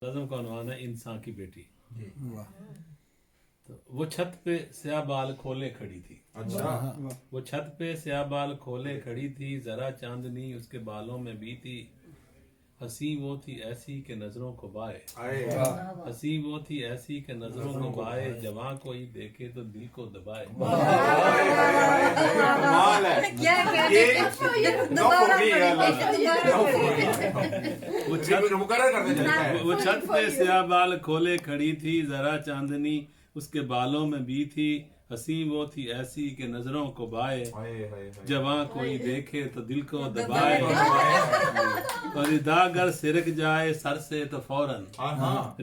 نظم کا عنوان ہے انسان کی بیٹی. تو وہ چھت پہ سیاہ بال کھولے کھڑی تھی. وہ چھت پہ سیاہ بال کھولے کھڑی تھی، ذرا چاندنی اس کے بالوں میں بھی تھی. ہنسی وہ تھی ایسی کہ نظروں کو بائے، ہنسی وہ تھی ایسی کہ نظروں کو بائے، جواں کوئی دیکھے تو دل کو دبائے. وہ چھت پہ سیاہ بال کھولے کھڑی تھی، ذرا چاندنی اس کے بالوں میں بھی تھی. ہنسی وہ تھی ایسی کہ نظروں کو بائے، جواں کوئی دیکھے تو دل کو دبائے. اور ردا گر سرک جائے سر سے تو فوراً،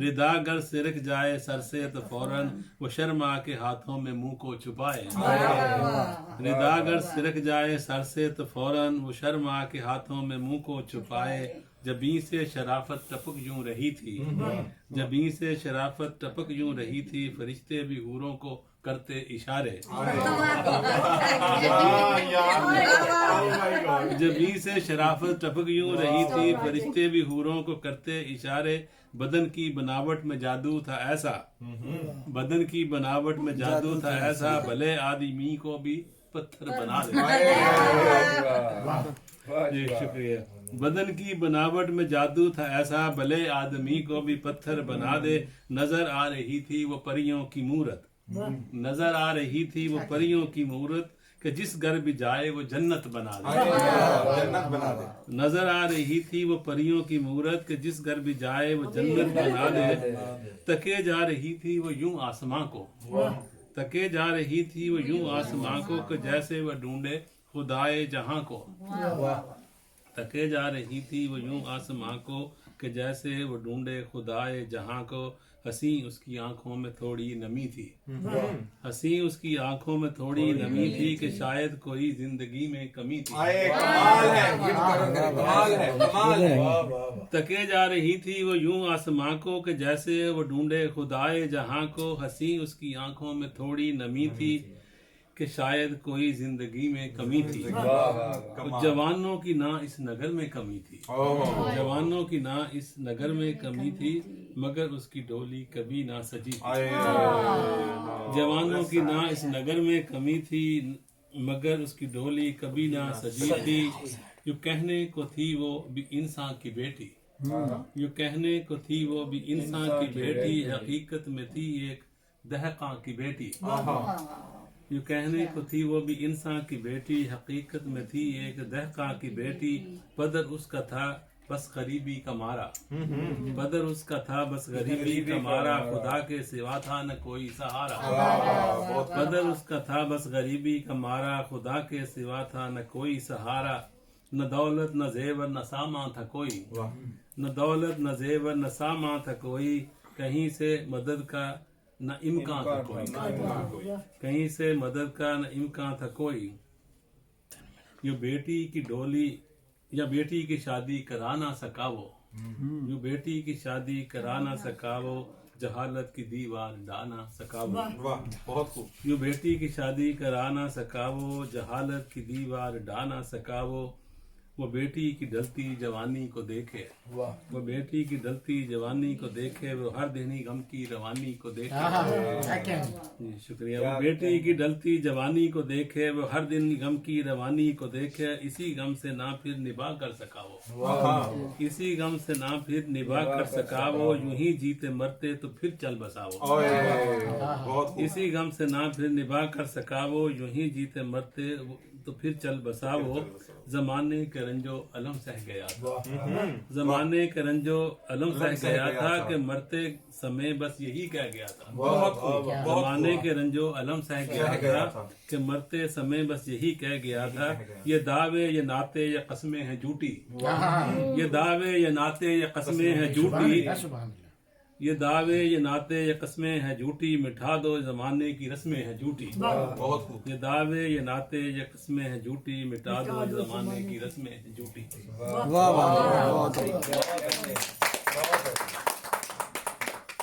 ردا گر سرک جائے سر سے تو فوراً، وہ شرما کے ہاتھوں میں منہ کو چھپائے. ردا گر سرک جائے سر سے تو فوراً، وہ شرما کے ہاتھوں میں منہ کو چھپائے. جبیں سے شرافت ٹپک یوں رہی تھی، جبیں سے شرافت ٹپک یوں رہی تھی، فرشتے بھی حوروں کو کرتے اشارے. جبیں سے شرافت ٹپک یوں رہی تھی، فرشتے بھی حوروں کو کرتے اشارے. بدن کی بناوٹ میں جادو تھا ایسا، بدن کی بناوٹ میں جادو تھا ایسا، بھلے آدمی کو بھی پتھر بنا دے. جی شکریہ. بدن کی بناوٹ میں جادو تھا ایسا، بھلے آدمی کو بھی پتھر بنا دے. نظر آ رہی تھی وہ پریوں کی مورت، نظر آ رہی تھی وہ پریوں کی مورت، کہ جس گھر بھی جائے وہ جنت بنا دے. نظر آ رہی تھی وہ پریوں کی مورت، کہ جس گھر بھی جائے وہ جنت بنا دے. تکے جا رہی تھی وہ یوں آسماں کو، تکے جا رہی تھی وہ یوں آسماں کو، کہ جیسے وہ ڈھونڈے خدائے جہاں کو. تکے جا رہی تھی وہ یوں آسماں کو، کہ جیسے وہ ڈھونڈے خدائے جہاں کو. ہنسی اس کی آنکھوں میں تھوڑی نمی تھی، ہنسی اس کی آنکھوں میں تھوڑی نمی تھی، کہ شاید کوئی زندگی میں کمی تھی. تکے جا رہی تھی وہ یوں آسماں کو، کہ جیسے وہ ڈھونڈے خدائے جہاں کو. ہنسی اس کی آنکھوں میں تھوڑی نمی تھی، کہ شاید کوئی زندگی میں کمی تھی. جوانوں کی نہ اس نگر میں کمی تھی، جوانوں کی نہ اس نگر میں کمی تھی، مگر اس کی ڈولی کبھی نہ سجی تھی. جوانوں کی نہ اس نگر میں کمی تھی، مگر اس کی ڈولی کبھی نہ سجی تھی. یوں کہنے کو تھی وہ بھی انسان کی بیٹی، یوں کہنے کو تھی وہ بھی انسان کی بیٹی، حقیقت میں تھی ایک دہقاں کی بیٹی. یوں کہنے کو تھی وہ بھی انسان کی بیٹی، حقیقت میں تھی ایک دہقاں کی بیٹی. پدر اس کا تھا بس غریبی کا مارا، پدر اس کا تھا بس غریبی کا مارا، خدا کے سوا تھا نہ کوئی سہارا. پدر اس کا تھا بس غریبی کا مارا، خدا کے سوا تھا نہ کوئی سہارا. نہ دولت نہ زیور نہ سامان تھا کوئی، نہ دولت نہ زیور نہ سامان تھا کوئی، کہیں سے مدد کا نہ امکان تھا کوئی، کہیں سے مدد کا نہ امکان تھا کوئی. یوں بیٹی کی ڈولی یا بیٹی کی شادی کرا نہ سکا وہ، یوں بیٹی کی شادی کرا نہ سکا وہ، جہالت کی دیوار ڈا نہ سکا وہ. یوں بیٹی کی شادی کرا نہ سکا وہ، جہالت کی دیوار ڈا نہ سکا وہ. وہ بیٹی کی ڈھلتی جوانی کو دیکھے، وہ بیٹی کی ڈھلتی جوانی کو دیکھے، وہ ہر دن غم کی روانی کو دیکھے. شکریہ. وہ بیٹی کی ڈھلتی جوانی کو دیکھے، وہ ہر دن غم کی روانی کو دیکھے، اسی غم سے نہ پھر نبھا کر سکا وہ، اسی غم سے نہ پھر نبھا کر سکا وہ، یوں ہی جیتے مرتے تو پھر چل بسا وہ. اسی غم سے نہ پھر نبھا کر سکا وہ، یوں ہی جیتے مرتے تو پھر چل بسا وہ. زمانے کے رنجو علم سہ گیا تھا، زمانے کے رنجو علم سہ گیا تھا، کہ مرتے سمے بس یہی کہہ گیا تھا. زمانے کے رنجو علم سہ گیا تھا، کہ مرتے سمے بس یہی کہہ گیا تھا. یہ دعوے یہ ناطے یہ قسمیں ہیں جھوٹی، یہ دعوے یہ ناطے یہ قسمیں ہیں جھوٹی، یہ دعوے یہ ناطے یہ قسمیں ہیں جھوٹی، مٹھا دو زمانے کی رسمیں ہیں جھوٹی. یہ دعوے یہ ناطے یہ قسمیں ہیں جھوٹی، مٹا دو زمانے کی رسمیں ہیں جھوٹی.